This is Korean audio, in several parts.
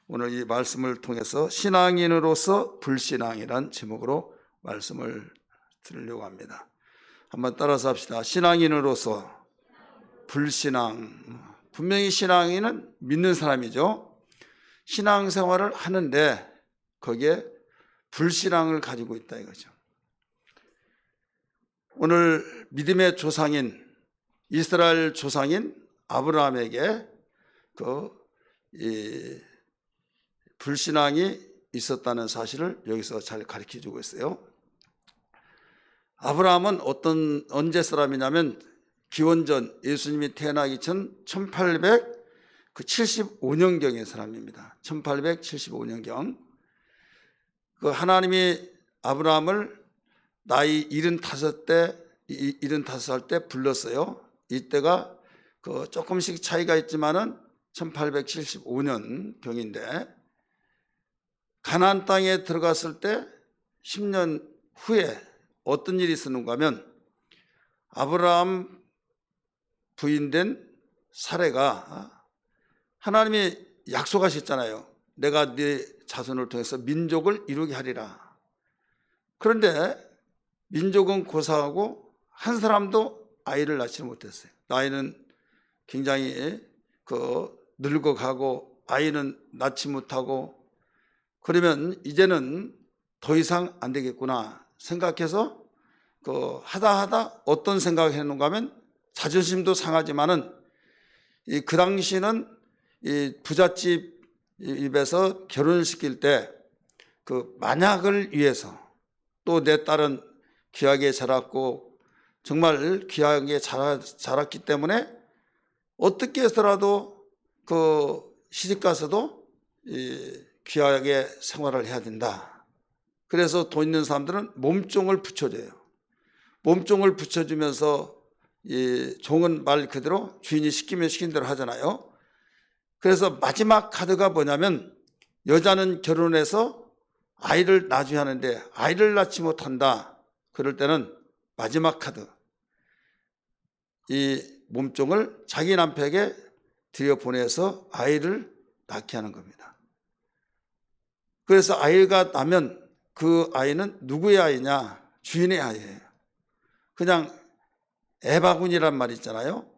오늘 이 말씀을 통해서 신앙인으로서 불신앙이란 제목으로 말씀을 드리려고 합니다. 한번 따라서 합시다. 신앙인으로서 불신앙. 분명히 신앙인은 믿는 사람이죠. 신앙생활을 하는데 거기에 불신앙을 가지고 있다 이거죠. 오늘 믿음의 조상인 이스라엘 조상인 아브라함에게 불신앙이 있었다는 사실을 여기서 잘 가르쳐 주고 있어요. 아브라함은 언제 사람이냐면 기원전 예수님이 태어나기 전 1875년경의 사람입니다. 1875년경. 하나님이 아브라함을 나이 75살 때 불렀어요. 이때가 조금씩 차이가 있지만은 1875년 경인데, 가나안 땅에 들어갔을 때 10년 후에 어떤 일이 있었는가 하면, 아브라함 부인된 사레가 하나님이 약속하셨잖아요. 내가 네 자손을 통해서 민족을 이루게 하리라. 그런데 민족은 고사하고 한 사람도 아이를 낳지 못했어요. 나이는 굉장히 늙어가고 아이는 낳지 못하고, 그러면 이제는 더 이상 안 되겠구나 생각해서 하다 어떤 생각을 했는가 하면, 자존심도 상하지만은 그 당시는 이 부잣집 입에서 결혼을 시킬 때 만약을 위해서, 또 내 딸은 귀하게 자랐고 정말 귀하게 자랐기 때문에 어떻게 해서라도 시집가서도 귀하게 생활을 해야 된다. 그래서 돈 있는 사람들은 몸종을 붙여줘요. 몸종을 붙여주면서 이 종은 말 그대로 주인이 시키면 시킨 대로 하잖아요. 그래서 마지막 카드가 뭐냐면, 여자는 결혼해서 아이를 낳아줘야 하는데 아이를 낳지 못한다. 그럴 때는 마지막 카드, 이 몸종을 자기 남편에게 들여보내서 아이를 낳게 하는 겁니다. 그래서 아이가 나면 그 아이는 누구의 아이냐? 주인의 아이예요. 그냥 애바구니란 말 있잖아요.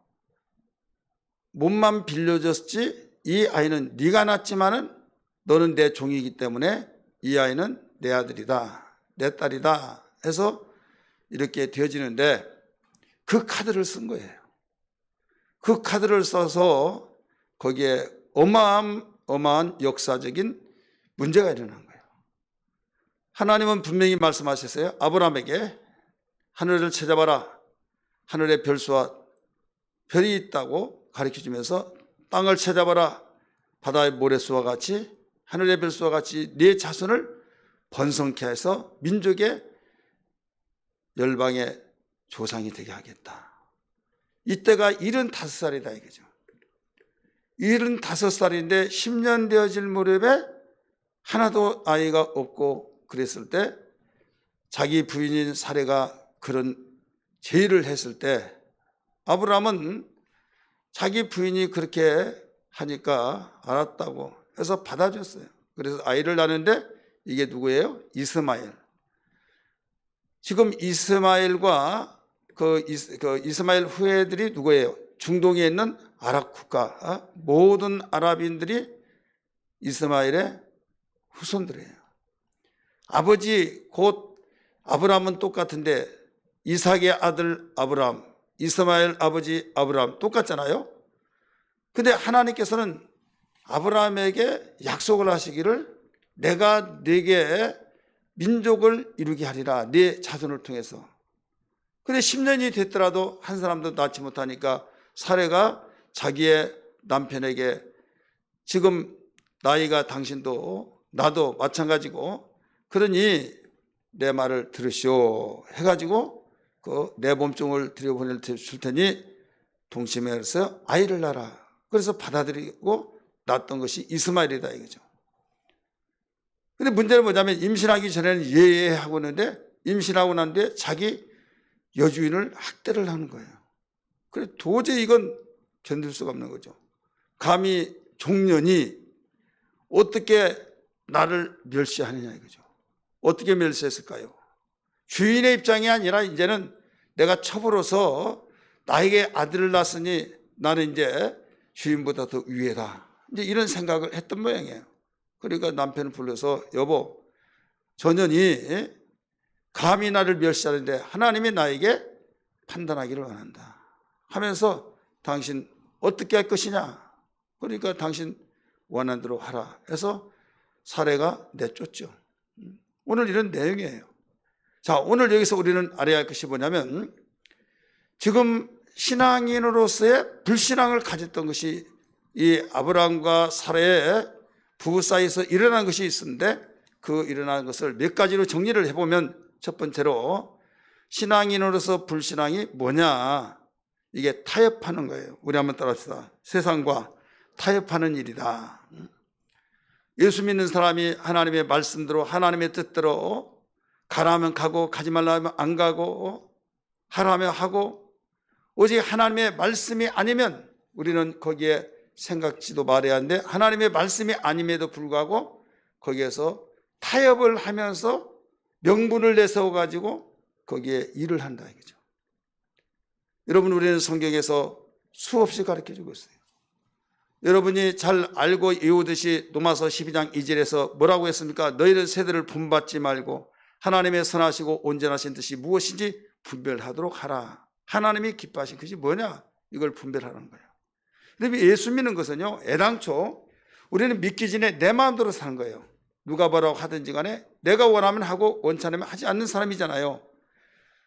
몸만 빌려줬지 이 아이는 네가 낳았지만은 너는 내 종이기 때문에 이 아이는 내 아들이다, 내 딸이다 해서 이렇게 되어지는데, 그 카드를 쓴 거예요. 그 카드를 써서 거기에 어마어마한 역사적인 문제가 일어난 거예요. 하나님은 분명히 말씀하셨어요. 아브라함에게 하늘을 찾아봐라. 하늘에 별수와 별이 있다고 가르쳐주면서, 땅을 찾아봐라. 바다의 모래수와 같이, 하늘의 별수와 같이 네 자손을 번성케 해서 민족의 열방의 조상이 되게 하겠다. 이때가 75살이다 이거죠. 75살인데 10년 되어질 무렵에 하나도 아이가 없고 그랬을 때, 자기 부인인 사레가 그런 제의를 했을 때, 아브라함은 자기 부인이 그렇게 하니까 알았다고 해서 받아줬어요. 그래서 아이를 낳는데 이게 누구예요? 이스마엘. 지금 이스마엘과 이스마엘 후예들이 누구예요? 중동에 있는 아랍 국가, 모든 아랍인들이 이스마엘의 후손들이에요. 아버지 곧 아브라함은 똑같은데, 이삭의 아들 아브라함, 이스마엘 아버지 아브라함 똑같잖아요. 근데 하나님께서는 아브라함에게 약속을 하시기를, 내가 네게 민족을 이루게 하리라, 네 자손을 통해서. 근데 10년이 됐더라도 한 사람도 낳지 못하니까 사레가 자기의 남편에게, 지금 나이가 당신도 나도 마찬가지고 그러니 내 말을 들으시오 해가지고 내 몸종을 들여보낼 줄 테니 동침해서 아이를 낳아라. 그래서 받아들이고 낳았던 것이 이스마엘이다 이거죠. 근데 문제는 뭐냐면, 임신하기 전에는 예하고 있는데 임신하고 난 뒤에 자기 여주인을 학대를 하는 거예요. 그래 도저히 이건 견딜 수가 없는 거죠. 감히 종년이 어떻게 나를 멸시하느냐 이거죠. 어떻게 멸시했을까요? 주인의 입장이 아니라 이제는 내가 첩으로서 나에게 아들을 낳았으니 나는 이제 주인보다 더 위에다. 이제 이런 생각을 했던 모양이에요. 그러니까 남편을 불러서 여보, 전현이 감히 나를 멸시하는데 하나님이 나에게 판단하기를 원한다 하면서 당신 어떻게 할 것이냐. 그러니까 당신 원하는 대로 하라 해서 사례가 내쫓죠. 오늘 이런 내용이에요. 자, 오늘 여기서 우리는 알아야 할 것이 뭐냐면 지금 신앙인으로서의 불신앙을 가졌던 것이 이 아브라함과 사라의 부부 사이에서 일어난 것이 있었는데 그 일어난 것을 몇 가지로 정리를 해보면 첫 번째로 신앙인으로서 불신앙이 뭐냐. 이게 타협하는 거예요. 우리 한번 따라합시다. 세상과 타협하는 일이다. 예수 믿는 사람이 하나님의 말씀대로 하나님의 뜻대로 가라 하면 가고 가지 말라 하면 안 가고 하라 하면 하고 오직 하나님의 말씀이 아니면 우리는 거기에 생각지도 말해야 하는데 하나님의 말씀이 아님에도 불구하고 거기에서 타협을 하면서 명분을 내세워 가지고 거기에 일을 한다 이거죠. 여러분 우리는 성경에서 수없이 가르쳐주고 있어요. 여러분이 잘 알고 외우듯이 로마서 12장 2절에서 뭐라고 했습니까? 너희는 세대를 분받지 말고 하나님의 선하시고 온전하신 뜻이 무엇인지 분별하도록 하라. 하나님이 기뻐하신 것이 뭐냐? 이걸 분별하는 거예요. 그런데 예수 믿는 것은요, 애당초 우리는 믿기 전에 내 마음대로 사는 거예요. 누가 뭐라고 하든지 간에 내가 원하면 하고 원치 않으면 하지 않는 사람이잖아요.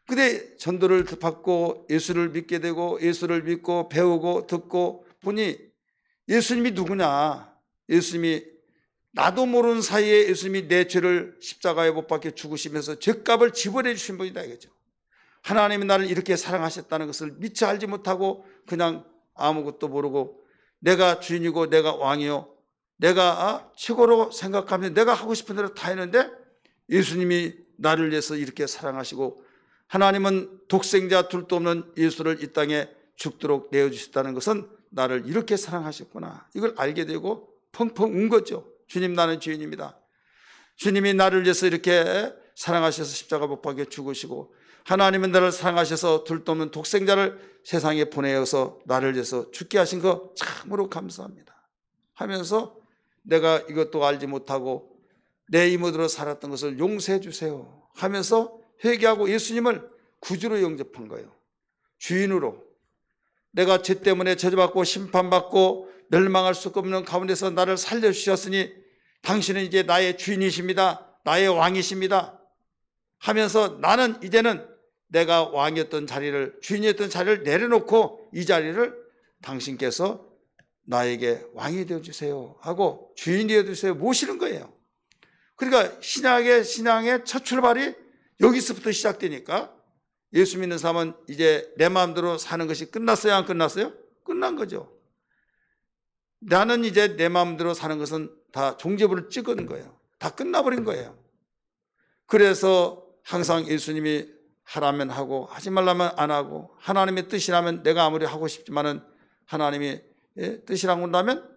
근데 전도를 받고 예수를 믿게 되고 예수를 믿고 배우고 듣고 보니 예수님이 누구냐? 예수님이 나도 모르는 사이에 예수님이 내 죄를 십자가에 못 박혀 죽으시면서 죄값을 지불해 주신 분이다 이거죠. 하나님이 나를 이렇게 사랑하셨다는 것을 미처 알지 못하고 그냥 아무것도 모르고 내가 주인이고 내가 왕이요 내가 최고로 생각하면 내가 하고 싶은 대로 다 했는데 예수님이 나를 위해서 이렇게 사랑하시고 하나님은 독생자 둘도 없는 예수를 이 땅에 죽도록 내어주셨다는 것은 나를 이렇게 사랑하셨구나. 이걸 알게 되고 펑펑 운 거죠. 주님 나는 죄인입니다. 주님이 나를 위해서 이렇게 사랑하셔서 십자가 못 박혀 죽으시고 하나님은 나를 사랑하셔서 둘도 없는 독생자를 세상에 보내어서 나를 위해서 죽게 하신 거 참으로 감사합니다 하면서 내가 이것도 알지 못하고 내 이모들로 살았던 것을 용서해 주세요 하면서 회개하고 예수님을 구주로 영접한 거예요. 주인으로 내가 죄 때문에 저주받고 심판받고 멸망할 수 없는 가운데서 나를 살려주셨으니 당신은 이제 나의 주인이십니다. 나의 왕이십니다 하면서 나는 이제는 내가 왕이었던 자리를 주인이었던 자리를 내려놓고 이 자리를 당신께서 나에게 왕이 되어주세요 하고 주인이 되어주세요 모시는 거예요. 그러니까 신앙의 첫 출발이 여기서부터 시작되니까 예수 믿는 사람은 이제 내 마음대로 사는 것이 끝났어요? 안 끝났어요? 끝난 거죠. 나는 이제 내 마음대로 사는 것은 다 종지부를 찍은 거예요. 다 끝나버린 거예요. 그래서 항상 예수님이 하라면 하고 하지 말라면 안 하고 하나님의 뜻이라면 내가 아무리 하고 싶지만은 하나님이 뜻이라고 한다면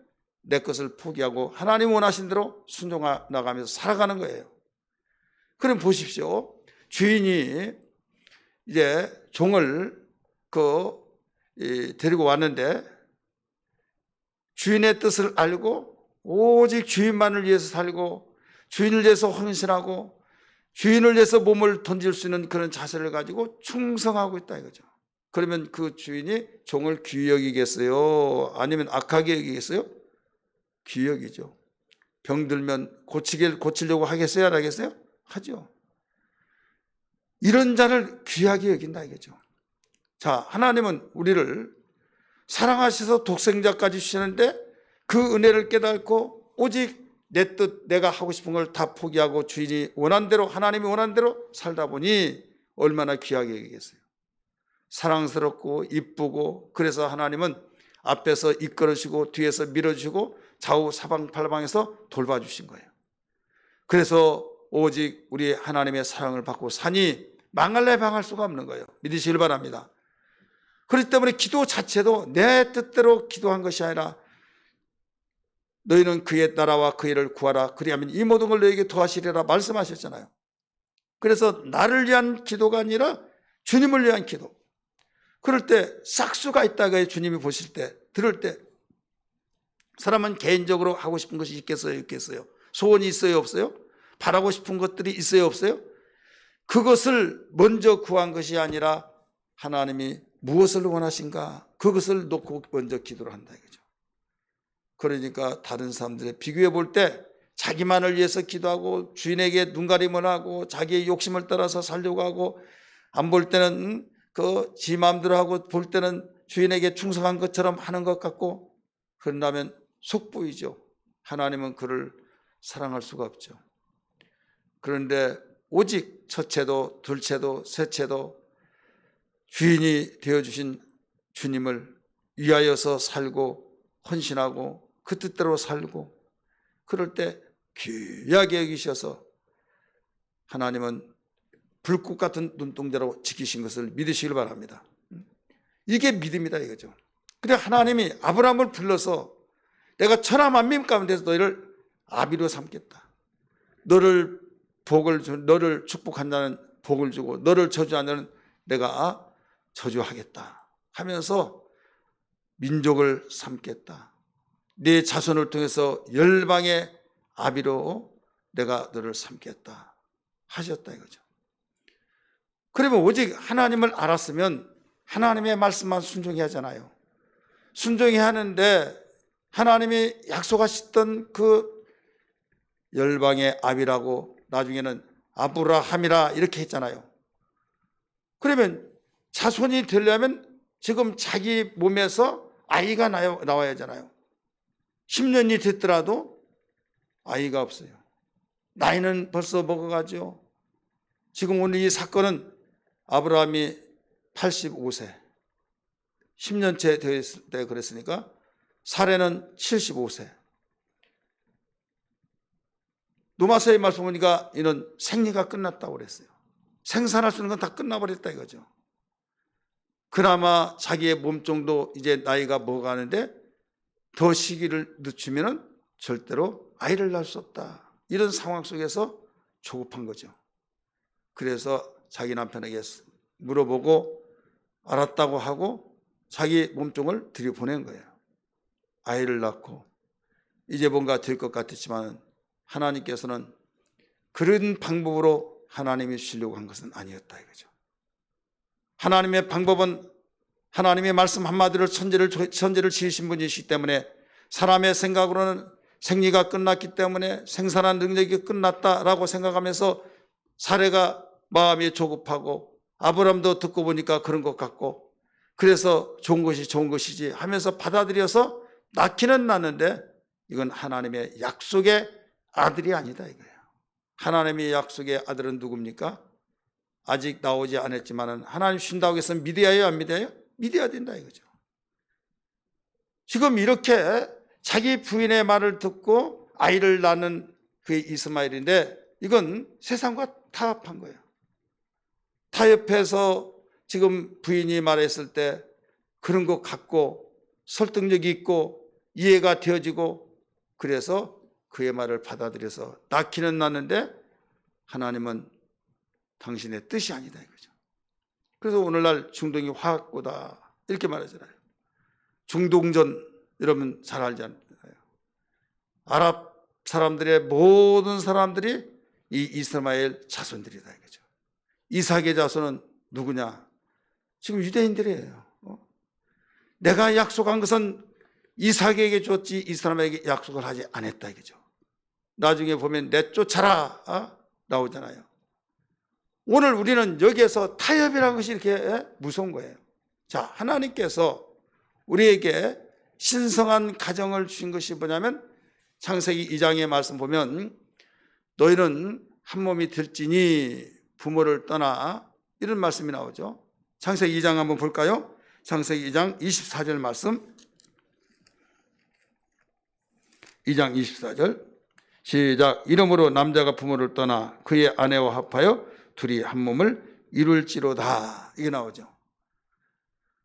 내 것을 포기하고 하나님 원하신 대로 순종해 나가면서 살아가는 거예요. 그럼 보십시오. 주인이 이제 종을 데리고 왔는데 주인의 뜻을 알고 오직 주인만을 위해서 살고 주인을 위해서 헌신하고 주인을 위해서 몸을 던질 수 있는 그런 자세를 가지고 충성하고 있다 이거죠. 그러면 그 주인이 종을 귀히 여기겠어요? 아니면 악하게 여기겠어요? 귀히 여기죠. 병들면 고치려고 하겠어요? 안 하겠어요? 하죠. 이런 자를 귀하게 여긴다 이거죠. 자, 하나님은 우리를 사랑하셔서 독생자까지 주시는데 그 은혜를 깨닫고 오직 내 뜻, 내가 하고 싶은 걸 다 포기하고 주인이 원한 대로 하나님이 원한 대로 살다 보니 얼마나 귀하게 여기겠어요. 사랑스럽고 이쁘고 그래서 하나님은 앞에서 이끌어주시고 뒤에서 밀어주시고 좌우 사방팔방에서 돌봐주신 거예요. 그래서 오직 우리 하나님의 사랑을 받고 사니 망할래 망할 수가 없는 거예요. 믿으시길 바랍니다. 그렇기 때문에 기도 자체도 내 뜻대로 기도한 것이 아니라 너희는 그의 나라와 그 일을 구하라. 그리하면 이 모든 걸 너에게 더하시리라 말씀하셨잖아요. 그래서 나를 위한 기도가 아니라 주님을 위한 기도. 그럴 때 싹수가 있다가 주님이 보실 때, 들을 때 사람은 개인적으로 하고 싶은 것이 있겠어요, 없겠어요? 소원이 있어요, 없어요? 바라고 싶은 것들이 있어요, 없어요? 그것을 먼저 구한 것이 아니라 하나님이 무엇을 원하신가? 그것을 놓고 먼저 기도를 한다 이거죠. 그러니까 다른 사람들의 비교해 볼 때 자기만을 위해서 기도하고 주인에게 눈가림을 하고 자기의 욕심을 따라서 살려고 하고 안 볼 때는 지 마음대로 하고 볼 때는 주인에게 충성한 것처럼 하는 것 같고 그런다면 속보이죠. 하나님은 그를 사랑할 수가 없죠. 그런데 오직 첫째도 둘째도 셋째도 주인이 되어주신 주님을 위하여서 살고 헌신하고 그 뜻대로 살고 그럴 때 귀하게 여기셔서 하나님은 불꽃 같은 눈동자로 지키신 것을 믿으시길 바랍니다. 이게 믿음이다 이거죠. 그래 하나님이 아브라함을 불러서 내가 천하 만민 가운데서 너희를 아비로 삼겠다. 너를 축복한다는 복을 주고 너를 저주하는 내가 저주하겠다 하면서 민족을 삼겠다. 네 자손을 통해서 열방의 아비로 내가 너를 삼겠다 하셨다 이거죠. 그러면 오직 하나님을 알았으면 하나님의 말씀만 순종해야 하잖아요. 순종해야 하는데 하나님이 약속하셨던 그 열방의 아비라고 나중에는 아브라함이라 이렇게 했잖아요. 그러면 자손이 되려면 지금 자기 몸에서 아이가 나와야 하잖아요. 10년이 됐더라도 아이가 없어요. 나이는 벌써 먹어가죠. 지금 오늘 이 사건은 아브라함이 85세 10년째 되었을 때 그랬으니까 사례는 75세. 노마서의 말씀 보니까 이는 생리가 끝났다고 그랬어요. 생산할 수 있는 건 다 끝나버렸다 이거죠. 그나마 자기의 몸종도 이제 나이가 먹어가는데 더 시기를 늦추면 절대로 아이를 낳을 수 없다. 이런 상황 속에서 조급한 거죠. 그래서 자기 남편에게 물어보고 알았다고 하고 자기 몸종을 들여보낸 거예요. 아이를 낳고 이제 뭔가 될 것 같았지만 하나님께서는 그런 방법으로 하나님이 주시려고 한 것은 아니었다 이거죠. 하나님의 방법은 하나님의 말씀 한마디로 천지를 지으신 분이시기 때문에 사람의 생각으로는 생리가 끝났기 때문에 생산한 능력이 끝났다라고 생각하면서 사례가 마음이 조급하고 아브라함도 듣고 보니까 그런 것 같고 그래서 좋은 것이 좋은 것이지 하면서 받아들여서 낳기는 낳는데 이건 하나님의 약속의 아들이 아니다 이거예요. 하나님의 약속의 아들은 누굽니까? 아직 나오지 않았지만 하나님 주신다고 해서 믿어야 해요 안 믿어요? 믿어야 된다 이거죠. 지금 이렇게 자기 부인의 말을 듣고 아이를 낳는 그 이스마엘인데 이건 세상과 타협한 거예요. 타협해서 지금 부인이 말했을 때 그런 것 같고 설득력이 있고 이해가 되어지고 그래서 그의 말을 받아들여서 낳기는 낳는데 하나님은 당신의 뜻이 아니다 이거죠. 그래서 오늘날 중동이 화학고다 이렇게 말하잖아요. 중동전 여러분 잘 알지 않나요? 아랍 사람들의 모든 사람들이 이 이스마엘 자손들이다 이거죠. 이삭의 자손은 누구냐? 지금 유대인들이에요. 내가 약속한 것은 이삭에게 줬지 이 사람에게 약속을 하지 않았다 이거죠. 나중에 보면 내쫓아라 나오잖아요. 오늘 우리는 여기에서 타협이라는 것이 이렇게 무서운 거예요. 자, 하나님께서 우리에게 신성한 가정을 주신 것이 뭐냐면 창세기 2장의 말씀 보면 너희는 한 몸이 될지니 부모를 떠나 이런 말씀이 나오죠. 창세기 2장 한번 볼까요? 창세기 2장 24절 말씀. 2장 24절 시작. 이러므로 남자가 부모를 떠나 그의 아내와 합하여 둘이 한 몸을 이룰지로다. 이게 나오죠.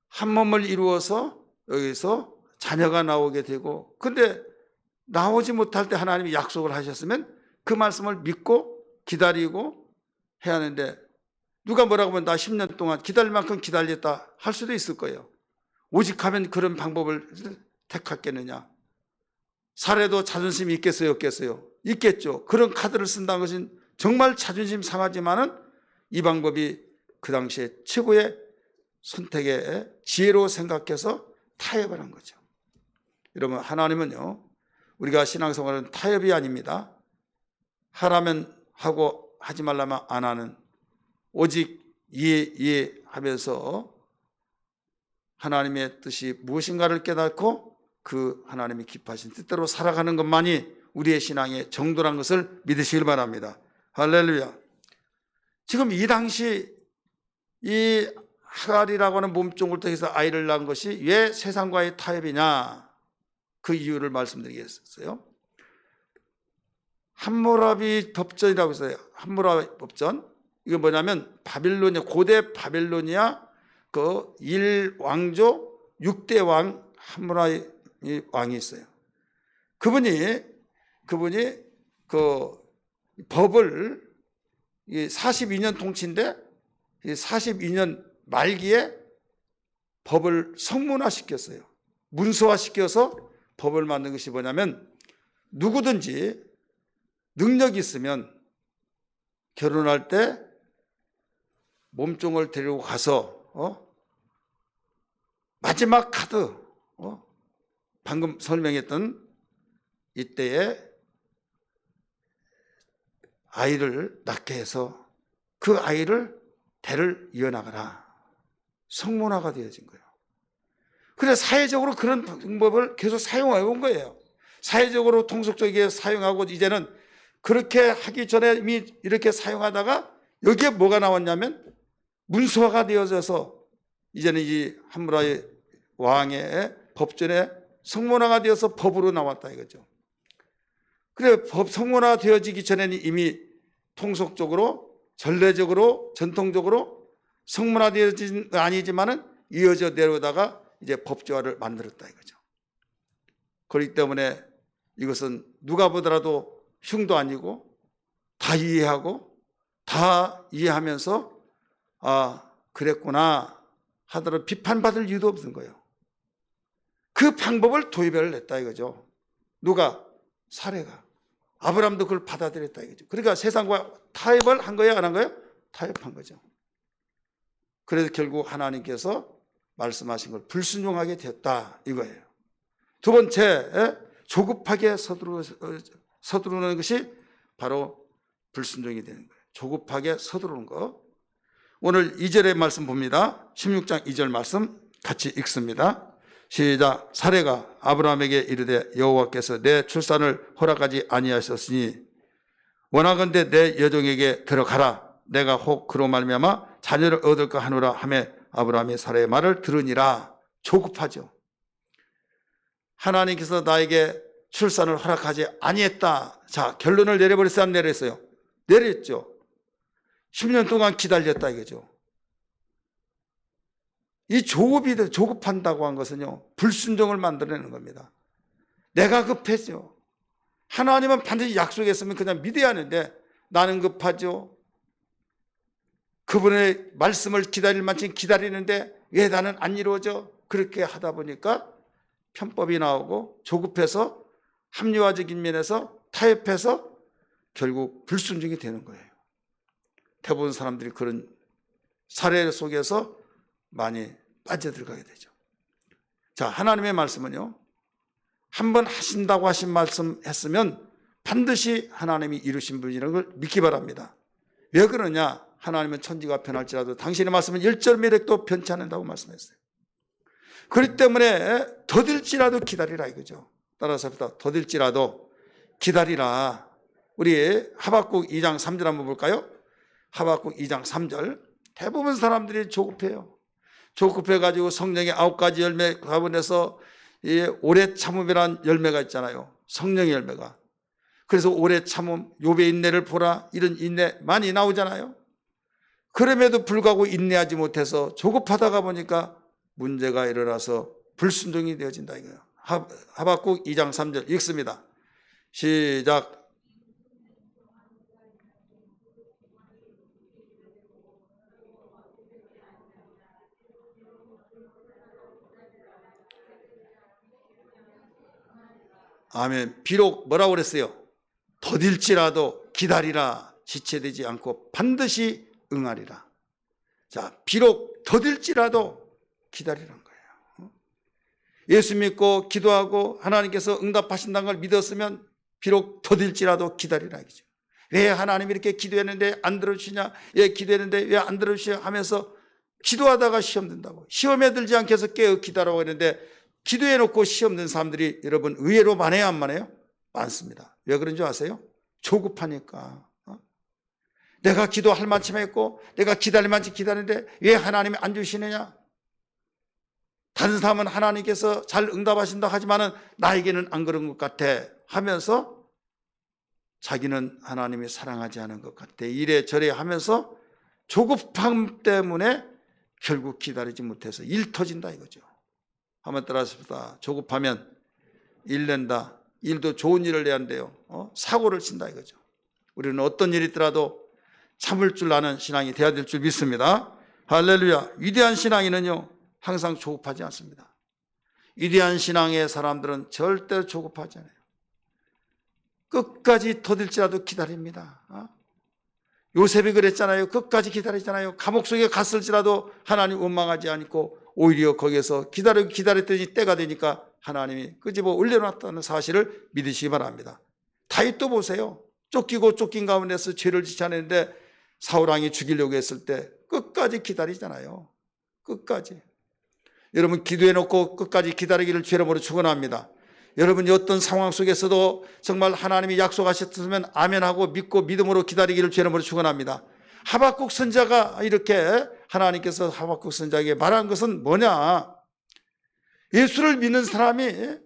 한 몸을 이루어서 여기서 자녀가 나오게 되고 근데 나오지 못할 때 하나님이 약속을 하셨으면 그 말씀을 믿고 기다리고 해야 하는데, 누가 뭐라고 하면 나 10년 동안 기다릴 만큼 기다렸다 할 수도 있을 거예요. 오직 하면 그런 방법을 택하겠느냐? 살해도 자존심이 있겠어요, 없겠어요? 있겠죠. 그런 카드를 쓴다는 것은 정말 자존심 상하지만은 이 방법이 그 당시에 최고의 선택의 지혜로 생각해서 타협을 한 거죠. 여러분, 하나님은요, 우리가 신앙생활은 타협이 아닙니다. 하라면 하고 하지 말라면 안 하는, 오직 이해하면서 하나님의 뜻이 무엇인가를 깨닫고 그 하나님이 기뻐하신 뜻대로 살아가는 것만이 우리의 신앙의 정도란 것을 믿으시길 바랍니다. 할렐루야. 지금 이 당시 이 하갈이라고 하는 몸종을 통해서 아이를 낳은 것이 왜 세상과의 타협이냐, 그 이유를 말씀드리겠어요. 함무라비 법전이라고 있어요. 함무라비 법전. 이거 뭐냐면 바빌로니아, 고대 바빌로니아 그 1왕조 6대 왕 함무라비 왕이 있어요. 그분이 그 법을 42년 통치인데 42년 말기에 법을 성문화시켰어요. 문서화시켜서 법을 만든 것이 뭐냐면, 누구든지 능력이 있으면 결혼할 때 몸종을 데리고 가서 마지막 카드, 방금 설명했던 이때에 아이를 낳게 해서 그 아이를 대를 이어나가라. 성문화가 되어진 거예요. 그래서 사회적으로 그런 방법을 계속 사용해 온 거예요. 사회적으로 통속적이게 사용하고, 이제는 그렇게 하기 전에 이미 이렇게 사용하다가 여기에 뭐가 나왔냐면 문서화가 되어져서 이제는 이 함무라비 왕의 법전에 성문화가 되어서 법으로 나왔다 이거죠. 그래, 법 성문화 되어지기 전에는 이미 통속적으로, 전례적으로, 전통적으로 성문화되어진 아니지만은 이어져 내려오다가 이제 법조화를 만들었다 이거죠. 그렇기 때문에 이것은 누가 보더라도 흉도 아니고 다 이해하고 다 이해하면서 아, 그랬구나 하더라도 비판받을 이유도 없는 거예요. 그 방법을 도입을 했다 이거죠. 누가? 사례가. 아브라함도 그걸 받아들였다 이거죠. 그러니까 세상과 타협을 한 거예요, 안 한 거예요? 타협한 거죠. 그래서 결국 하나님께서 말씀하신 걸 불순종하게 되었다 이거예요. 두 번째, 조급하게 서두르는 것이 바로 불순종이 되는 거예요. 조급하게 서두르는 거. 오늘 2절의 말씀 봅니다. 16장 2절 말씀 같이 읽습니다. 시작. 사레가 아브라함에게 이르되 여호와께서 내 출산을 허락하지 아니하셨으니 원하건대 내 여종에게 들어가라. 내가 혹 그로 말미암아 자녀를 얻을까 하노라 하며 아브라함이 사레의 말을 들으니라. 조급하죠. 하나님께서 나에게 출산을 허락하지 아니했다. 자, 결론을 내려버렸어요, 안 내렸어요? 내렸죠. 10년 동안 기다렸다 이거죠. 이 조급한다고 한 것은요, 불순종을 만들어내는 겁니다. 내가 급했죠. 하나님은 반드시 약속했으면 그냥 믿어야 하는데 나는 급하죠. 그분의 말씀을 기다릴 만큼 기다리는데 왜 나는 안 이루어져? 그렇게 하다 보니까 편법이 나오고 조급해서 합리화적인 면에서 타협해서 결국 불순종이 되는 거예요. 대부분 사람들이 그런 사례 속에서 많이 빠져들어가게 되죠. 자, 하나님의 말씀은요, 한번 하신다고 하신 말씀 했으면 반드시 하나님이 이루신 분이라는 걸 믿기 바랍니다. 왜 그러냐? 하나님은 천지가 변할지라도 당신의 말씀은 일절 미력도 변치 않는다고 말씀했어요. 그렇기 때문에 더딜지라도 기다리라 이거죠. 따라서 합시다. 더딜지라도 기다리라. 우리 하박국 2장 3절 한번 볼까요? 하박국 2장 3절. 대부분 사람들이 조급해요. 조급해가지고 성령의 9가지 열매 가운데서 오래 참음이라는 열매가 있잖아요. 성령의 열매가. 그래서 오래 참음, 욥의 인내를 보라, 이런 인내 많이 나오잖아요. 그럼에도 불구하고 인내하지 못해서 조급하다가 보니까 문제가 일어나서 불순종이 되어진다 이거예요. 하박국 2장 3절 읽습니다. 시작. 아멘. 비록 뭐라고 그랬어요? 더딜지라도 기다리라. 지체되지 않고 반드시 응하리라. 자, 비록 더딜지라도 기다리라는 거예요. 예수 믿고 기도하고 하나님께서 응답하신다는 걸 믿었으면 비록 더딜지라도 기다리라 이거죠. 왜 하나님이 이렇게 기도했는데 안 들어주시냐? 왜 기도했는데 왜 안 들어주시냐? 하면서 기도하다가 시험 든다고. 시험에 들지 않게 해서 깨어 기다라고 했는데 기도해놓고 시험 든 사람들이 여러분 의외로 많아요, 안 많아요? 많습니다. 왜 그런 줄 아세요? 조급하니까. 내가 기도할 만큼 했고 내가 기다릴 만큼 기다리는데 왜 하나님이 안 주시느냐? 다른 사람은 하나님께서 잘 응답하신다 하지만은 나에게는 안 그런 것 같아 하면서 자기는 하나님이 사랑하지 않은 것 같아 이래저래 하면서 조급함 때문에 결국 기다리지 못해서 일 터진다 이거죠. 한번 따라하십시다. 조급하면 일 낸다. 일도 좋은 일을 내야 한대요. 사고를 친다 이거죠. 우리는 어떤 일이 있더라도 참을 줄 아는 신앙이 되어야 될 줄 믿습니다. 할렐루야. 위대한 신앙인은요 항상 조급하지 않습니다. 위대한 신앙의 사람들은 절대로 조급하지 않아요. 끝까지 더딜지라도 기다립니다. 요셉이 그랬잖아요. 끝까지 기다리잖아요. 감옥 속에 갔을지라도 하나님 원망하지 않고 오히려 거기에서 기다렸더니 때가 되니까 하나님이 끄집어 올려놨다는 사실을 믿으시기 바랍니다. 다윗도 보세요. 쫓긴 가운데서 죄를 짓지 않았는데 사울왕이 죽이려고 했을 때 끝까지 기다리잖아요. 끝까지. 여러분 기도해놓고 끝까지 기다리기를 죄 이름으로 축원합니다. 여러분이 어떤 상황 속에서도 정말 하나님이 약속하셨으면 아멘하고 믿고 믿음으로 기다리기를 죄 이름으로 축원합니다. 하박국 선지자가 이렇게 하나님께서 하박국 선지자에게 말한 것은 뭐냐? 예수를 믿는 사람이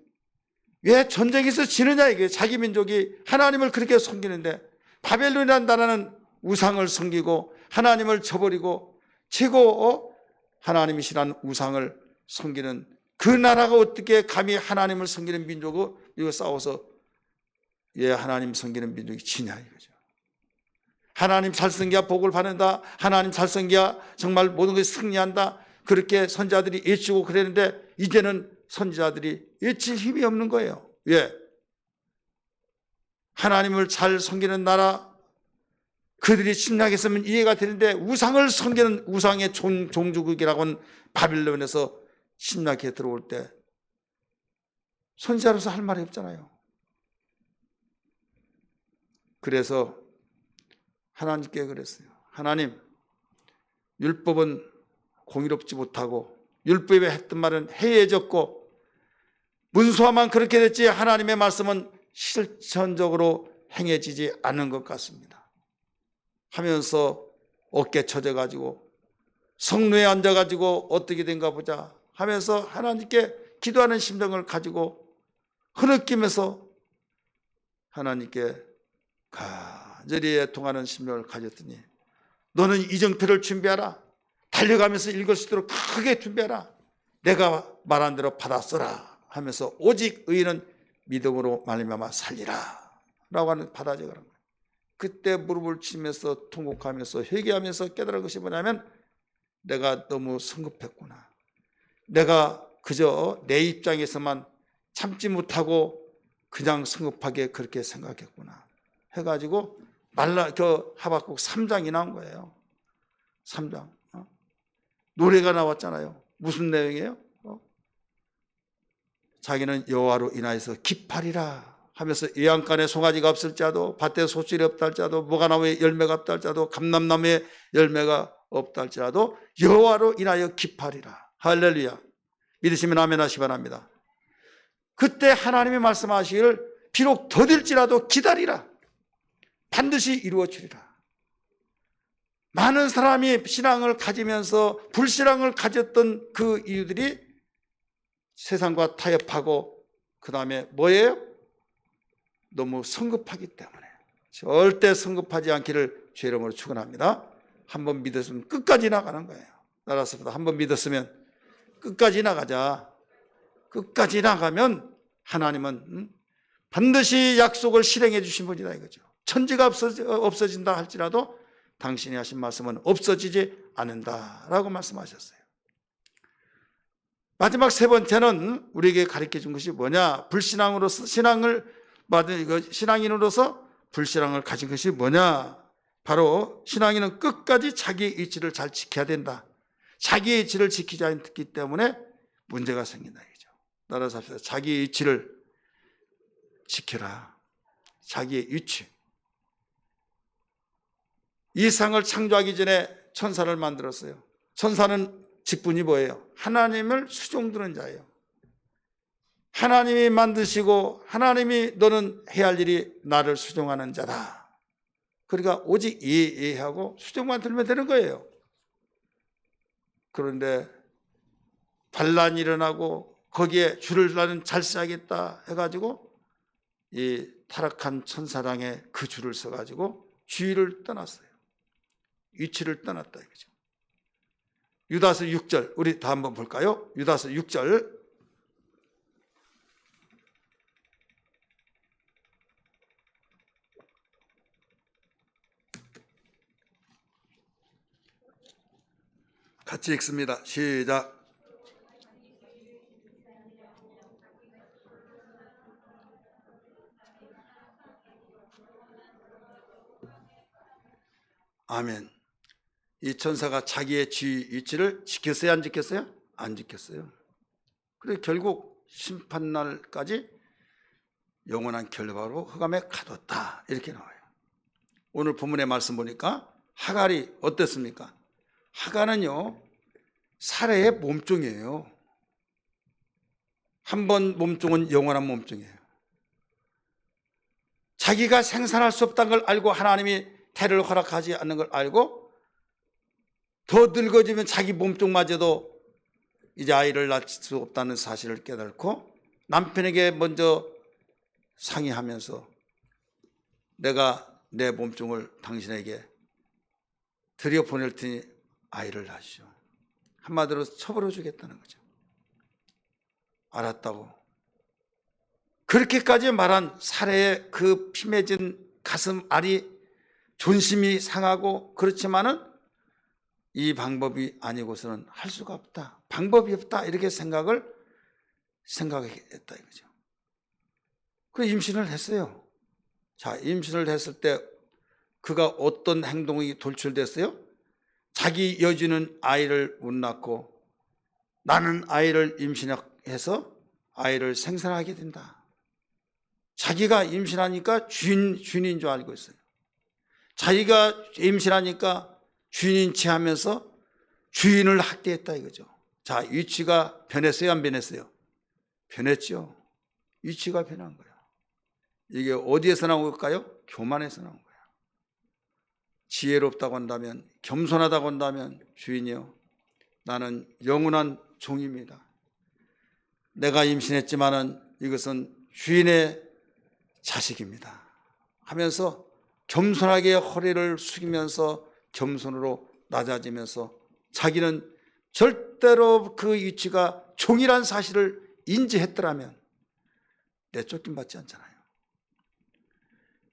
왜 전쟁에서 지느냐 이게 자기 민족이 하나님을 그렇게 섬기는데 바벨론이라는 나라는 우상을 섬기고 하나님을 저버리고 최고 하나님이시라는 우상을 섬기는 그 나라가 어떻게 감히 하나님을 섬기는 민족을 이거 싸워서 왜 하나님 섬기는 민족이 지냐 이거죠. 하나님 잘 섬겨야 복을 받는다. 하나님 잘 섬겨야 정말 모든 것이 승리한다. 그렇게 선지자들이 외치고 그랬는데 이제는 선지자들이 외칠 힘이 없는 거예요. 왜? 하나님을 잘 섬기는 나라 그들이 침략했으면 이해가 되는데 우상을 섬기는 우상의 종주국이라고는 바빌론에서 침략해 들어올 때 선지자로서 할 말이 없잖아요. 그래서 하나님께 그랬어요. 하나님, 율법은 공의롭지 못하고 율법에 했던 말은 해이해졌고 문서화만 그렇게 됐지 하나님의 말씀은 실천적으로 행해지지 않는 것 같습니다 하면서 어깨 쳐져가지고 성루에 앉아가지고 어떻게 된가 보자 하면서 하나님께 기도하는 심정을 가지고 흐느끼면서 하나님께 간절히 애통하는 심정을 가졌더니 너는 이정표를 준비하라. 달려가면서 읽을 수 있도록 크게 준비하라. 내가 말한 대로 받아 써라 하면서 오직 의인은 믿음으로 말미암아 살리라 라고 하는 받아 적으라는 거예요. 그때 무릎을 치면서 통곡하면서 회개하면서 깨달은 것이 뭐냐면 내가 너무 성급했구나. 내가 그저 내 입장에서만 참지 못하고 그냥 성급하게 그렇게 생각했구나 해가지고 하박국 3장이 나온 거예요. 3장. 노래가 나왔잖아요. 무슨 내용이에요? 자기는 여호와로 인하여서 기뻐하리라 하면서 외양간에 송아지가 없을지라도 밭에 소출이 없다 할지라도 무화과나무에 열매가 없다 할지라도 감람나무에 열매가 없다 할지라도 여호와로 인하여 기뻐하리라. 할렐루야. 믿으시면 아멘 하시기 바랍니다. 그때 하나님이 말씀하시기를 비록 더딜지라도 기다리라. 반드시 이루어 주리라. 많은 사람이 신앙을 가지면서 불신앙을 가졌던 그 이유들이 세상과 타협하고 그 다음에 뭐예요? 너무 성급하기 때문에. 절대 성급하지 않기를 주의 이름으로 축원합니다. 한번 믿었으면 끝까지 나가는 거예요. 나라서보다 한번 믿었으면 끝까지 나가자. 끝까지 나가면 하나님은 반드시 약속을 실행해 주신 분이다 이거죠. 천지가 없어진다 할지라도 당신이 하신 말씀은 없어지지 않는다라고 말씀하셨어요. 마지막 세 번째는 우리에게 가르쳐 준 것이 뭐냐? 불신앙으로서 신앙인으로서 불신앙을 가진 것이 뭐냐? 바로 신앙인은 끝까지 자기의 위치를 잘 지켜야 된다. 자기의 위치를 지키지 않기 때문에 문제가 생긴다 이거죠. 따라서 합시다. 자기의 위치를 지켜라. 자기의 위치. 이 세상을 창조하기 전에 천사를 만들었어요. 천사는 직분이 뭐예요? 하나님을 수종드는 자예요. 하나님이 만드시고 하나님이 너는 해야 할 일이 나를 수종하는 자다. 그러니까 오직 이해하고 수종만 들면 되는 거예요. 그런데 반란이 일어나고 거기에 줄을 나는 잘 써야겠다 해가지고 이 타락한 천사랑에 그 줄을 써가지고 주의를 떠났어요. 위치를 떠났다 이거죠. 유다서 6절 우리 다 한번 볼까요? 유다서 6절 같이 읽습니다. 시작. 아멘. 이 천사가 자기의 지위 위치를 지켰어요? 안 지켰어요? 안 지켰어요. 그래서 결국 심판날까지 영원한 결박으로 흑암에 가뒀다 이렇게 나와요. 오늘 본문의 말씀 보니까 하갈이 어땠습니까? 하갈은요 사례의 몸종이에요. 한 번 몸종은 영원한 몸종이에요. 자기가 생산할 수 없다는 걸 알고 하나님이 태를 허락하지 않는 걸 알고 더 늙어지면 자기 몸종마저도 이제 아이를 낳을 수 없다는 사실을 깨닫고 남편에게 먼저 상의하면서 내가 내 몸종을 당신에게 들여보낼 테니 아이를 낳으시오. 한마디로 처벌해 주겠다는 거죠. 알았다고. 그렇게까지 말한 사례의 그 피맺은 가슴 알이 존심이 상하고 그렇지만은 이 방법이 아니고서는 할 수가 없다. 방법이 없다. 이렇게 생각했다 이거죠. 그 임신을 했어요. 자, 임신을 했을 때 그가 어떤 행동이 돌출됐어요? 자기 여주는 아이를 못 낳고 나는 아이를 임신해서 아이를 생산하게 된다. 자기가 임신하니까 주인인 줄 알고 있어요. 자기가 임신하니까 주인인 체 하면서 주인을 학대했다 이거죠. 자, 위치가 변했어요? 안 변했어요? 변했죠. 위치가 변한 거예요. 이게 어디에서 나온 걸까요? 교만에서 나온 거예요. 지혜롭다고 한다면, 겸손하다고 한다면 주인이요, 나는 영원한 종입니다. 내가 임신했지만은 이것은 주인의 자식입니다 하면서 겸손하게 허리를 숙이면서 겸손으로 낮아지면서 자기는 절대로 그 위치가 종이란 사실을 인지했더라면 내쫓김 받지 않잖아요.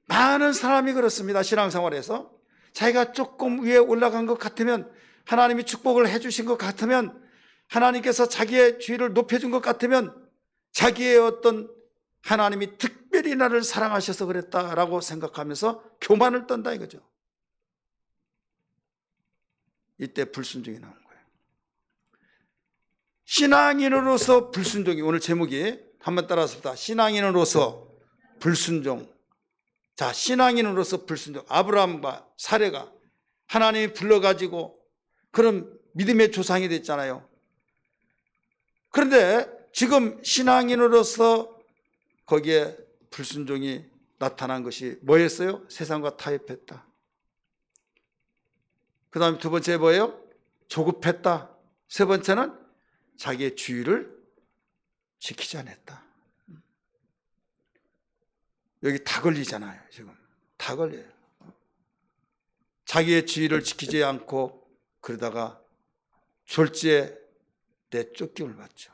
많은 사람이 그렇습니다. 신앙생활에서 자기가 조금 위에 올라간 것 같으면, 하나님이 축복을 해주신 것 같으면, 하나님께서 자기의 지위를 높여준 것 같으면 자기의 어떤 하나님이 특별히 나를 사랑하셔서 그랬다라고 생각하면서 교만을 떤다 이거죠. 이때 불순종이 나온 거예요. 신앙인으로서 불순종이, 오늘 제목이 한번 따라서 신앙인으로서 불순종. 자, 신앙인으로서 불순종. 아브라함과 사레가 하나님이 불러가지고 그런 믿음의 조상이 됐잖아요. 그런데 지금 신앙인으로서 거기에 불순종이 나타난 것이 뭐였어요? 세상과 타협했다. 그 다음에 두 번째 뭐예요? 조급했다. 세 번째는 자기의 주의를 지키지 않았다. 여기 다 걸리잖아요. 지금 다 걸려요. 자기의 주의를 지키지 않고 그러다가 졸지에 내쫓김을 받죠.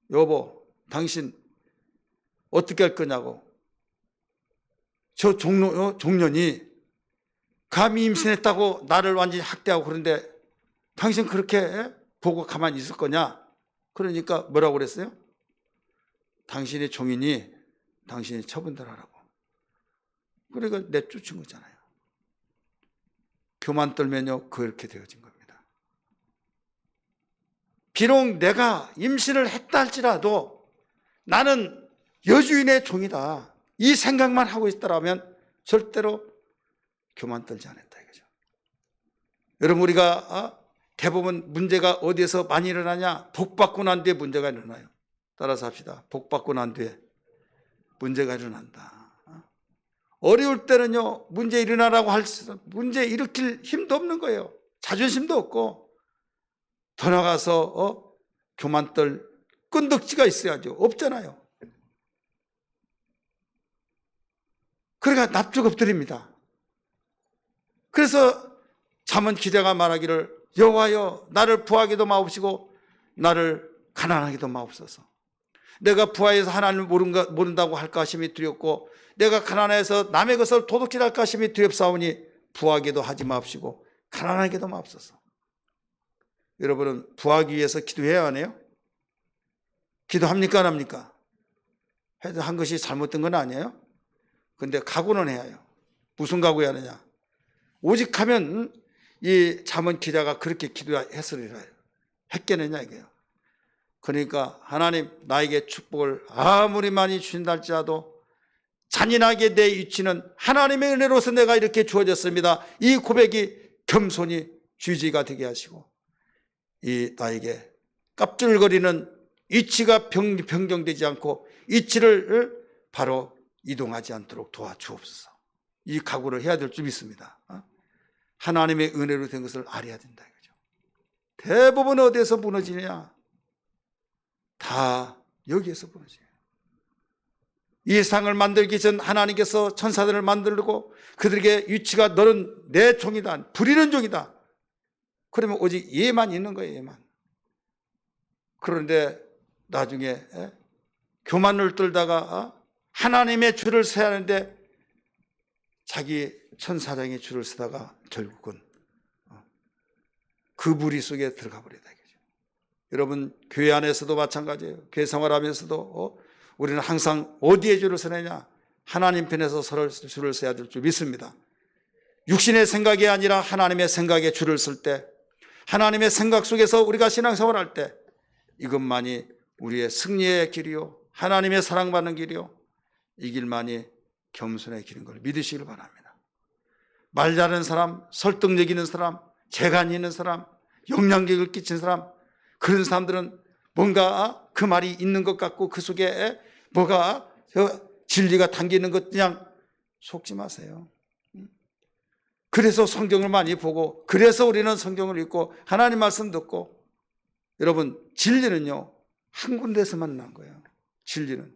여보, 당신 어떻게 할 거냐고. 저 종년이 감히 임신했다고 나를 완전히 학대하고 그런데 당신 그렇게 보고 가만히 있을 거냐? 그러니까 뭐라고 그랬어요? 당신의 종이니 당신이 처분들 하라고. 그러니까 내쫓은 거잖아요. 교만 떨면요 그렇게 되어진 겁니다. 비록 내가 임신을 했다 할지라도 나는 여주인의 종이다, 이 생각만 하고 있더라면 절대로 교만 떨지 않았다 이거죠. 여러분, 우리가 대부분 문제가 어디에서 많이 일어나냐? 복 받고 난 뒤에 문제가 일어나요. 따라서 합시다. 복 받고 난 뒤에 문제가 일어난다. 어려울 때는요 문제 일어나라고 할 문제 일으킬 힘도 없는 거예요. 자존심도 없고. 더 나가서 교만 떨 끈덕지가 있어야죠. 없잖아요. 그러니까 납작 엎드립니다. 그래서 잠언 기자가 말하기를 여호와여 나를 부하게도 마옵시고 나를 가난하게도 마옵소서. 내가 부하에서 하나님을 모른다고 할까 하심이 두렵고 내가 가난해서 남의 것을 도둑질 할까 하심이 두렵사오니 부하게도 하지 마옵시고 가난하게도 마옵소서. 여러분은 부하기 위해서 기도해야 하네요? 기도합니까 안 합니까? 해도 한 것이 잘못된 건 아니에요? 근데 각오는 해야 해요. 무슨 각오해야 하느냐? 오직 하면 이 잠언 기자가 그렇게 기도했으리라 했겠느냐 이게요. 그러니까 하나님 나에게 축복을 아무리 많이 주신다 할지라도 잔인하게 내 위치는 하나님의 은혜로서 내가 이렇게 주어졌습니다. 이 고백이 겸손히 주지가 되게 하시고 이 나에게 깝줄거리는 위치가 변경되지 않고 위치를 바로 이동하지 않도록 도와주옵소서. 이 각오를 해야 될 줄 믿습니다. 하나님의 은혜로 된 것을 알아야 된다 이거죠. 대부분 어디에서 무너지냐? 다 여기에서 무너져요. 이 세상을 만들기 전 하나님께서 천사들을 만들고 그들에게 위치가 너는 내 종이다, 부리는 종이다. 그러면 오직 얘만 있는 거예요. 얘만. 그런데 나중에 교만을 떨다가 하나님의 줄을 서야 하는데 자기 천사장의 줄을 서다가 결국은 그 무리 속에 들어가 버리다. 여러분, 교회 안에서도 마찬가지예요. 교회 생활하면서도 우리는 항상 어디에 줄을 서느냐? 하나님 편에서 서로 줄을 서야 될 줄 믿습니다. 육신의 생각이 아니라 하나님의 생각에 줄을 쓸 때, 하나님의 생각 속에서 우리가 신앙생활할 때 이것만이 우리의 승리의 길이요, 하나님의 사랑받는 길이요, 이 길만이 겸손의 길인 걸 믿으시길 바랍니다. 말 잘하는 사람, 설득력 있는 사람, 재간 있는 사람, 영향력을 끼친 사람, 그런 사람들은 뭔가 그 말이 있는 것 같고 그 속에 뭐가 진리가 담기는 것 그냥 속지 마세요. 그래서 성경을 많이 보고 그래서 우리는 성경을 읽고 하나님 말씀 듣고. 여러분, 진리는요 한 군데에서만 난 거예요. 진리는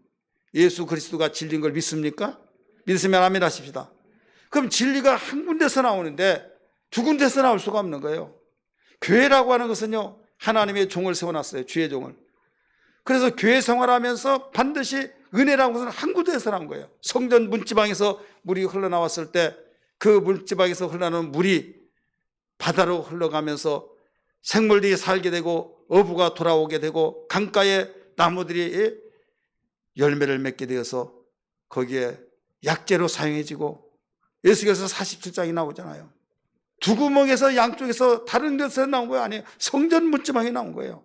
예수 그리스도가 진리인 걸 믿습니까? 믿으시면 아멘 하십시다. 그럼 진리가 한 군데서 나오는데 두 군데서 나올 수가 없는 거예요. 교회라고 하는 것은요 하나님의 종을 세워놨어요. 주의 종을. 그래서 교회 생활하면서 반드시 은혜라는 것은 한 군데에서 나온 거예요. 성전 문지방에서 물이 흘러나왔을 때 그 문지방에서 흘러나오는 물이 바다로 흘러가면서 생물들이 살게 되고 어부가 돌아오게 되고 강가에 나무들이 열매를 맺게 되어서 거기에 약재로 사용해지고 예수께서 47장이 나오잖아요. 두 구멍에서 양쪽에서 다른 데서 나온 거예요? 아니에요. 성전 문지방에 나온 거예요.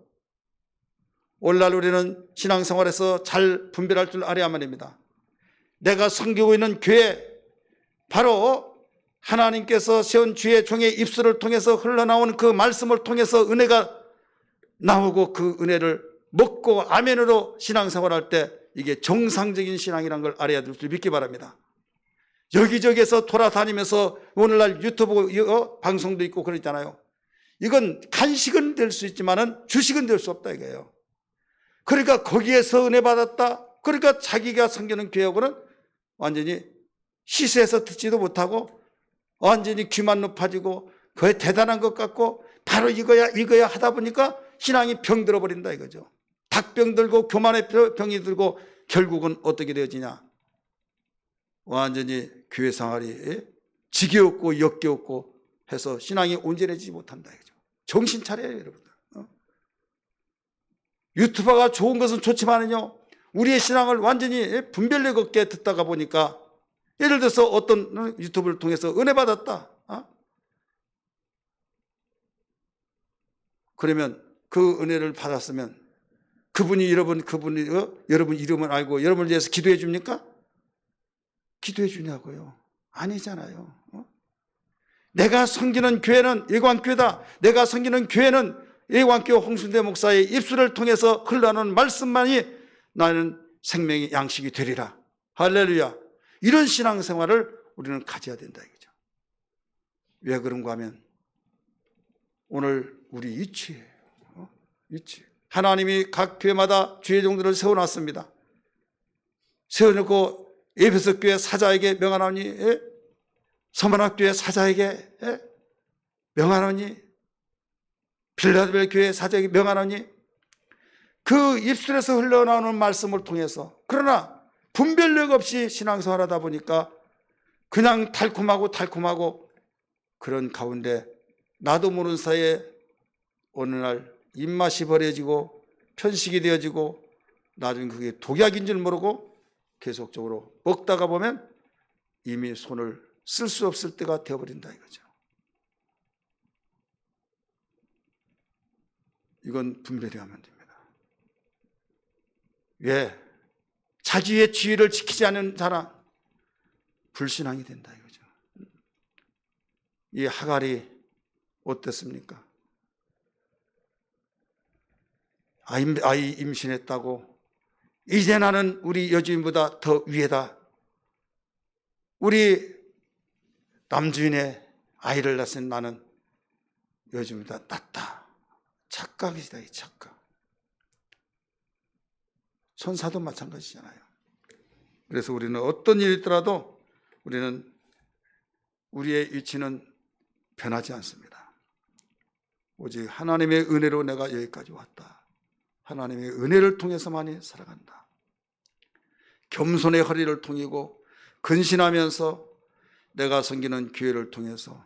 오늘날 우리는 신앙생활에서 잘 분별할 줄 알아야 말입니다. 내가 섬기고 있는 교회, 바로 하나님께서 세운 주의 종의 입술을 통해서 흘러나온 그 말씀을 통해서 은혜가 나오고 그 은혜를 먹고 아멘으로 신앙생활할 때 이게 정상적인 신앙이라는 걸 알아야 될 줄 믿기 바랍니다. 여기저기에서 돌아다니면서 오늘날 유튜브 방송도 있고 그러잖아요. 이건 간식은 될 수 있지만은 주식은 될 수 없다 이거예요. 그러니까 거기에서 은혜 받았다. 그러니까 자기가 섬기는 교회하고는 완전히 시세에서 듣지도 못하고 완전히 귀만 높아지고 거의 대단한 것 같고 바로 이거야 하다 보니까 신앙이 병들어 버린다 이거죠. 닭병 들고 교만의 병이 들고 결국은 어떻게 되어지냐? 완전히 교회 생활이 지겹고 역겹고 해서 신앙이 온전해지지 못한다 이거죠. 정신 차려요, 여러분들. 유튜버가 좋은 것은 좋지만은요, 우리의 신앙을 완전히 분별력 없게 듣다가 보니까, 예를 들어서 어떤 유튜브를 통해서 은혜 받았다. 그러면 그 은혜를 받았으면 그분이 여러분 이름을 알고 여러분을 위해서 기도해 줍니까? 기도해 주냐고요? 아니잖아요. 내가 섬기는 교회는 예관교회다. 내가 섬기는 교회는 예관교회 홍순대 목사의 입술을 통해서 흘러나오는 말씀만이 나는 생명의 양식이 되리라. 할렐루야. 이런 신앙생활을 우리는 가져야 된다 이거죠. 왜 그런가 하면 오늘 우리 이치예요. 이치. 하나님이 각 교회마다 주의 종들을 세워놨습니다. 세워놓고 에베소 교회 사자에게 명하노니, 서머나 교회 사자에게 명하노니, 빌라델비아 교회 사자에게 명하노니, 그 입술에서 흘러나오는 말씀을 통해서, 그러나 분별력 없이 신앙생활하다 보니까 그냥 달콤하고 그런 가운데 나도 모르는 사이에 어느 날 입맛이 버려지고 편식이 되어지고 나중에 그게 독약인 줄 모르고 계속적으로 먹다가 보면 이미 손을 쓸 수 없을 때가 되어버린다 이거죠. 이건 분별히 하면 됩니다. 왜? 자기의 지위를 지키지 않는 사람, 불신앙이 된다 이거죠. 이 하갈이 어땠습니까? 아이 임신했다고 이제 나는 우리 여주인보다 더 위에다. 우리 남주인의 아이를 낳은 나는 여주인보다 낫다. 착각이다, 이 착각. 천사도 마찬가지잖아요. 그래서 우리는 어떤 일이 있더라도 우리는 우리의 위치는 변하지 않습니다. 오직 하나님의 은혜로 내가 여기까지 왔다. 하나님의 은혜를 통해서만이 살아간다. 겸손의 허리를 통이고 근신하면서 내가 섬기는 교회를 통해서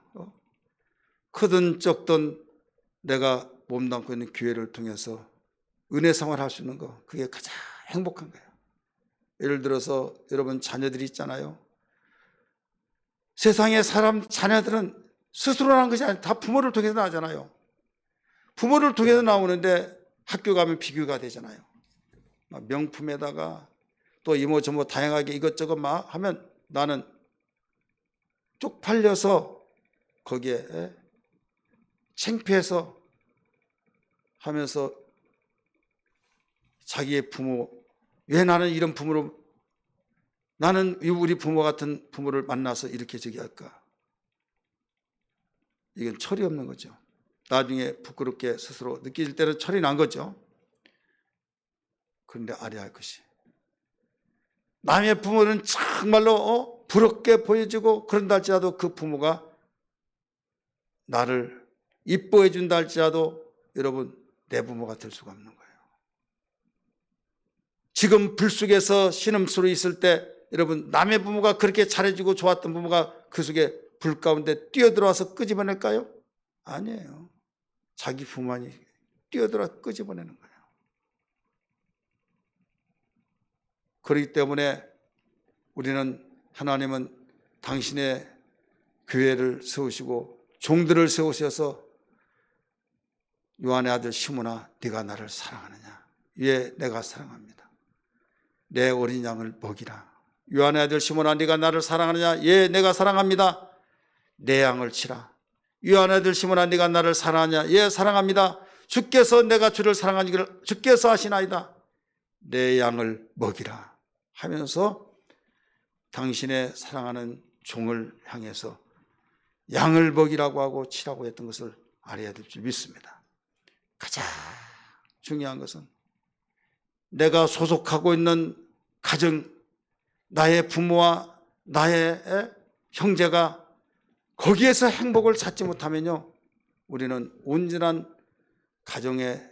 크든 적든 내가 몸담고 있는 교회를 통해서 은혜 생활할 수 있는 거, 그게 가장 행복한 거예요. 예를 들어서 여러분 자녀들이 있잖아요. 세상의 자녀들은 스스로 나는 것이 아니라 다 부모를 통해서 나잖아요. 부모를 통해서 나오는데 학교 가면 비교가 되잖아요. 명품에다가 또 이모 저모 다양하게 이것저것 막 하면 나는 쪽팔려서 거기에 창피해서 하면서 자기의 부모, 왜 나는 이런 부모로, 나는 우리 부모 같은 부모를 만나서 이렇게 저기 할까? 이건 철이 없는 거죠. 나중에 부끄럽게 스스로 느낄 때는 철이 난 거죠. 그런데 알아야 할 것이, 남의 부모는 정말로 부럽게 보여지고 그런다 할지라도 그 부모가 나를 이뻐해 준다 할지라도 여러분 내 부모가 될 수가 없는 거예요. 지금 불 속에서 신음소로 있을 때 여러분 남의 부모가 그렇게 잘해주고 좋았던 부모가 그 속에 불 가운데 뛰어들어와서 끄집어낼까요? 아니에요. 자기 부모만이 뛰어들어 끄집어내는 거예요. 그렇기 때문에 우리는, 하나님은 당신의 교회를 세우시고 종들을 세우셔서 요한의 아들 시몬아, 네가 나를 사랑하느냐? 예, 내가 사랑합니다. 내 어린 양을 먹이라. 요한의 아들 시몬아, 네가 나를 사랑하느냐? 예, 내가 사랑합니다. 내 양을 치라. 요한의 아들 시몬아, 네가 나를 사랑하느냐? 예, 사랑합니다. 주께서 내가 주를 사랑하니 주께서 하시나이다. 내 양을 먹이라 하면서 당신의 사랑하는 종을 향해서 양을 먹이라고 하고 치라고 했던 것을 알아야 될 줄 믿습니다. 가장 중요한 것은 내가 소속하고 있는 가정, 나의 부모와 나의 형제가 거기에서 행복을 찾지 못하면요, 우리는 온전한 가정의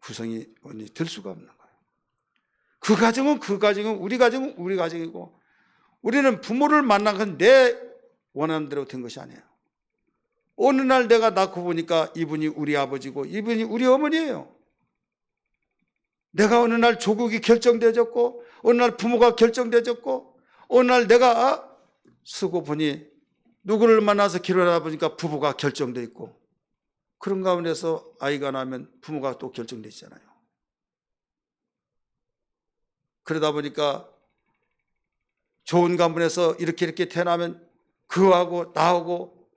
구성이 될 수가 없는 거예요. 그 가정은 그 가정이고 우리 가정은 우리 가정이고, 우리는 부모를 만난 건 내 원하는 대로 된 것이 아니에요. 어느 날 내가 낳고 보니까 이분이 우리 아버지고 이분이 우리 어머니예요. 내가 어느 날 조국이 결정되어졌고, 어느 날 부모가 결정되어졌고, 어느 날 내가 쓰고 보니 누구를 만나서 결혼하다 보니까 부부가 결정되어 있고, 그런 가운데서 아이가 나면 부모가 또 결정되잖아요. 그러다 보니까 좋은 가문에서 이렇게 태어나면 그하고 나하고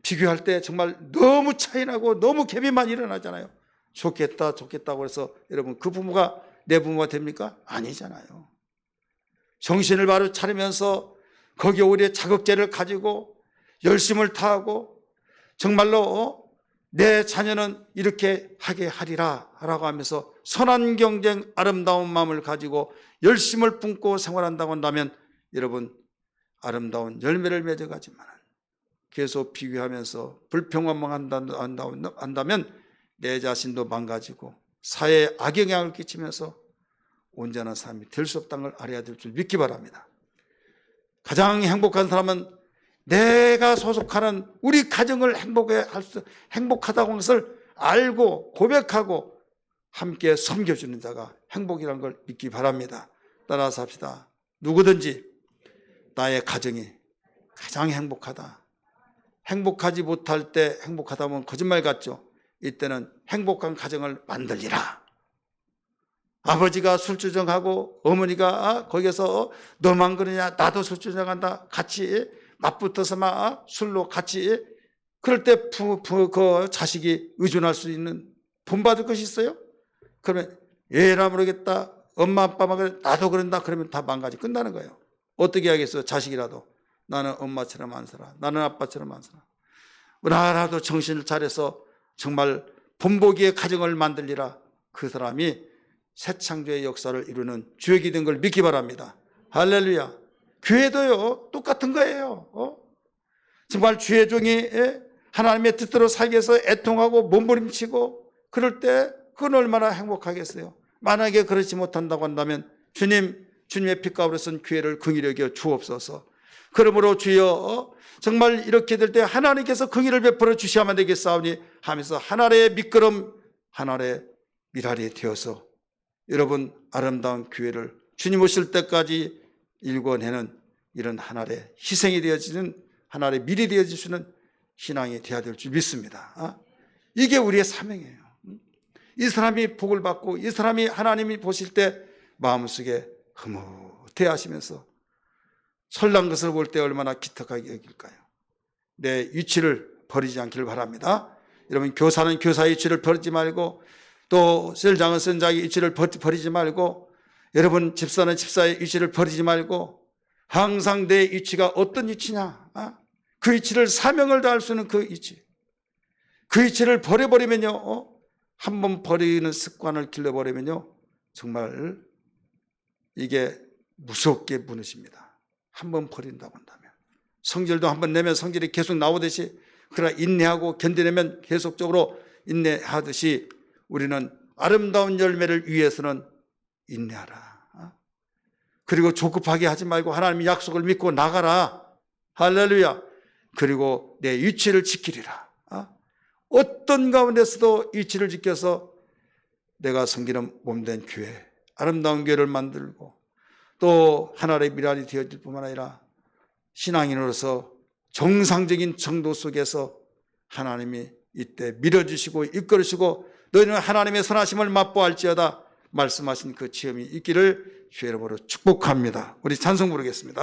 비교할 때 정말 너무 차이나고 너무 갭이 많이 일어나잖아요. 좋겠다고 해서 여러분 그 부모가 내 부모가 됩니까? 아니잖아요. 정신을 바로 차리면서 거기에 오히려 자극제를 가지고 열심을 다하고 정말로 내 자녀는 이렇게 하게 하리라 라고 하면서 선한 경쟁, 아름다운 마음을 가지고 열심을 뿜고 생활한다고 한다면 여러분 아름다운 열매를 맺어가지만 계속 비교하면서 불평만 한다면 내 자신도 망가지고 사회에 악영향을 끼치면서 온전한 삶이 될 수 없다는 걸 알아야 될 줄 믿기 바랍니다. 가장 행복한 사람은 내가 소속하는 우리 가정을 행복하다고 하는 것을 알고 고백하고 함께 섬겨주는 자가 행복이라는 걸 믿기 바랍니다. 따라서 합시다. 누구든지 나의 가정이 가장 행복하다. 행복하지 못할 때 행복하다 보면 거짓말 같죠. 이때는 행복한 가정을 만들리라. 아버지가 술주정하고 어머니가 거기서 너만 그러냐 나도 술주정한다 같이 맞붙어서 막 술로 같이, 그럴 때 그 자식이 의존할 수 있는 본받을 것이 있어요? 그러면 얘라 모르겠다, 엄마 아빠만 그래 나도 그런다, 그러면 다 망가지 끝나는 거예요. 어떻게 하겠어요? 자식이라도 나는 엄마처럼 안 살아, 나는 아빠처럼 안 살아, 나라도 정신을 차려서 정말 본보기의 가정을 만들리라. 그 사람이 새 창조의 역사를 이루는 주역이 된 걸 믿기 바랍니다. 할렐루야. 교회도요 똑같은 거예요. 정말 주의 종이 하나님의 뜻대로 살기 위해서 애통하고 몸부림치고 그럴 때 그건 얼마나 행복하겠어요. 만약에 그렇지 못한다고 한다면 주님의 피값으로 쓴 교회를 긍휼히 여겨 주옵소서. 그러므로 주여 정말 이렇게 될 때 하나님께서 긍휼을 베풀어 주셔야만 되겠사오니 하면서 하나의 미끄럼 하나의 미랄이 되어서 여러분 아름다운 교회를 주님 오실 때까지 일궈내는 이런 하나의 희생이 되어지는 하나의 미리 되어지시는 신앙이 되어야 될 줄 믿습니다. 이게 우리의 사명이에요. 이 사람이 복을 받고 이 사람이 하나님이 보실 때 마음속에 흐뭇해 하시면서 설난 것을 볼 때 얼마나 기특하게 여길까요? 내 위치를 버리지 않기를 바랍니다. 여러분 교사는 교사의 위치를 버리지 말고 또 선장은 선장의 위치를 버리지 말고 여러분 집사는 집사의 위치를 버리지 말고 항상 내 위치가 어떤 위치냐, 그 위치를 사명을 다할 수 있는 그 위치, 그 위치를 버려버리면요 한번 버리는 습관을 길러버리면요 정말 이게 무섭게 무너집니다. 한번 버린다고 한다면 성질도 한번 내면 성질이 계속 나오듯이, 그러나 인내하고 견뎌내면 계속적으로 인내하듯이 우리는 아름다운 열매를 위해서는 인내하라. 그리고 조급하게 하지 말고 하나님의 약속을 믿고 나가라. 할렐루야. 그리고 내 위치를 지키리라. 어떤 가운데서도 위치를 지켜서 내가 섬기는 몸된 교회, 아름다운 교회를 만들고 또 하나의 미랄이 되어질 뿐만 아니라 신앙인으로서 정상적인 정도 속에서 하나님이 이때 밀어주시고 이끌으시고 너희는 하나님의 선하심을 맛보할지어다 말씀하신 그 체험이 있기를 주의 이름으로 축복합니다. 우리 찬송 부르겠습니다.